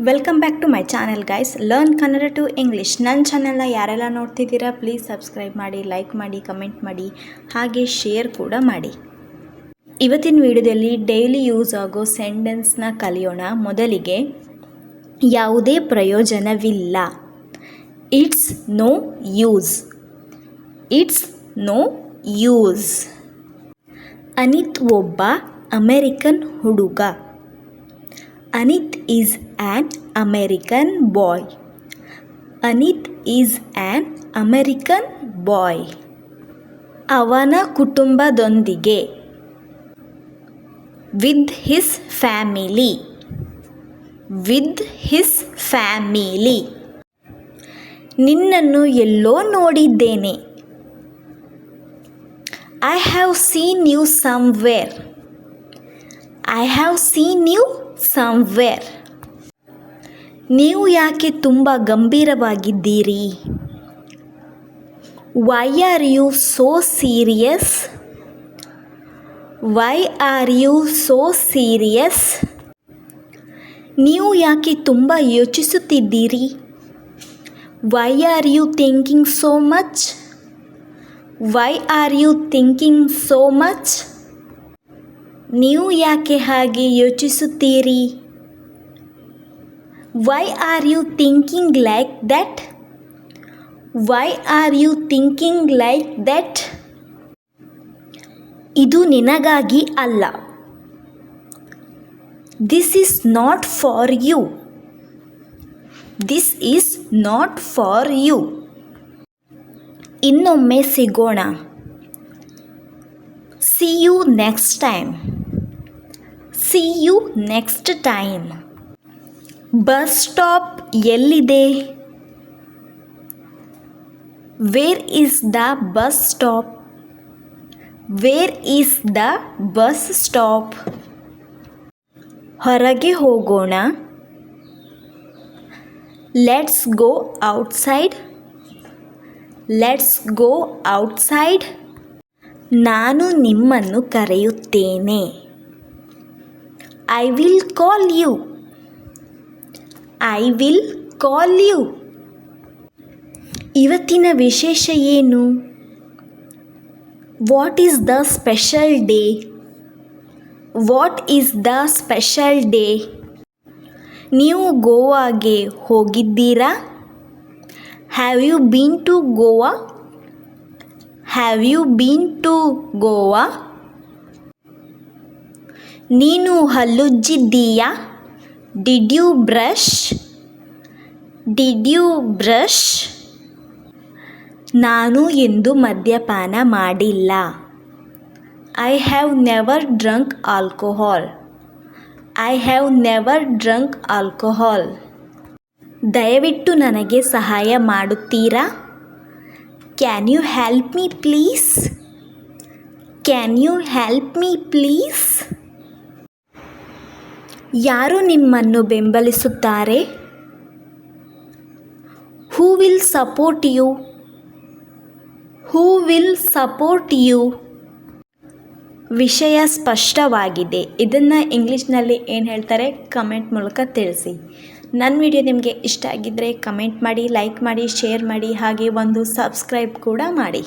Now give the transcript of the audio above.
Welcome back to my channel guys. Learn Kannada to English. ನನ್ನ ಚಾನೆಲ್ನ ಯಾರೆಲ್ಲ ನೋಡ್ತಿದ್ದೀರಾ ಪ್ಲೀಸ್ ಸಬ್ಸ್ಕ್ರೈಬ್ ಮಾಡಿ, ಲೈಕ್ ಮಾಡಿ, ಕಮೆಂಟ್ ಮಾಡಿ, ಹಾಗೆ ಶೇರ್ ಕೂಡ ಮಾಡಿ. ಇವತ್ತಿನ ವಿಡಿಯೋದಲ್ಲಿ ಡೈಲಿ ಯೂಸ್ ಆಗೋ ಸೆಂಟೆನ್ಸ್ನ ಕಲಿಯೋಣ. ಮೊದಲಿಗೆ, ಯಾವುದೇ ಪ್ರಯೋಜನವಿಲ್ಲ. It's no use. It's no use. Anith ಒಬ್ಬ ಅಮೆರಿಕನ್ ಹುಡುಗ. Anith is an American boy. Anith is an American boy. ಅವನ ಕುಟುಂಬದೊಂದಿಗೆ. With his family. With his family. ನಿನ್ನನ್ನು ಎಲ್ಲೋ ನೋಡಿದ್ದೇನೆ. I have seen you somewhere. I have seen you somewhere. ನೀವು ಯಾಕೆ ತುಂಬ ಗಂಭೀರವಾಗಿದ್ದೀರಿ? Why are you so serious? Why are you so serious? ನೀವು ಯಾಕೆ ತುಂಬ ಯೋಚಿಸುತ್ತಿದ್ದೀರಿ? Why are you thinking so much? Y are you thinking so much? ನೀವು ಯಾಕೆ ಹಾಗೆ ಯೋಚಿಸುತ್ತೀರಿ? Why are you thinking like that? Why are you thinking like that? ಇದು ನಿನಗಾಗಿ ಅಲ್ಲ. This is not for you. This is not for you. ಇನ್ನೊಮ್ಮೆ ಸಿಗೋಣ. See you next time. See you next time. Bus stop ಎಲ್ಲಿದೆ? Where is the bus stop? Where is the bus stop? ಹೊರಗೆ ಹೋಗೋಣ. Let's go outside. Let's go outside. ನಾನು ನಿಮ್ಮನ್ನು ಕರೆಯುತ್ತೇನೆ. I will call you. I will call you. ಇವತ್ತಿನ ವಿಶೇಷ ಏನು? What is the special day? What is the special day? ನೀವು ಗೋವಾಗೆ ಹೋಗಿದ್ದೀರಾ? Have you been to Goa? Have you been to Goa? ನೀನು ಹಲ್ಲುಜ್ಜಿದ್ದೀಯಾ? Did you brush? Did you brush? ನಾನು ಎಂದು ಮದ್ಯಪಾನ ಮಾಡಿಲ್ಲ. I have never drunk alcohol. I have never drunk alcohol. ದಯವಿಟ್ಟು ನನಗೆ ಸಹಾಯ ಮಾಡುತ್ತೀರಾ? Can you help me please? Can you help me please? ಯಾರು ನಿಮ್ಮನ್ನು ಬೆಂಬಲಿಸುತ್ತಾರೆ? Who will support you? Who will support you? ವಿಷಯ ಸ್ಪಷ್ಟವಾಗಿದೆ. ಇದನ್ನು ಇಂಗ್ಲೀಷ್ನಲ್ಲಿ ಏನು ಹೇಳ್ತಾರೆ ಕಮೆಂಟ್ ಮೂಲಕ ತಿಳಿಸಿ. ನನ್ನ ವಿಡಿಯೋ ನಿಮಗೆ ಇಷ್ಟ ಆಗಿದ್ದರೆ ಕಮೆಂಟ್ ಮಾಡಿ, ಲೈಕ್ ಮಾಡಿ, ಶೇರ್ ಮಾಡಿ, ಹಾಗೆ ಒಂದು ಸಬ್ಸ್ಕ್ರೈಬ್ ಕೂಡ ಮಾಡಿ.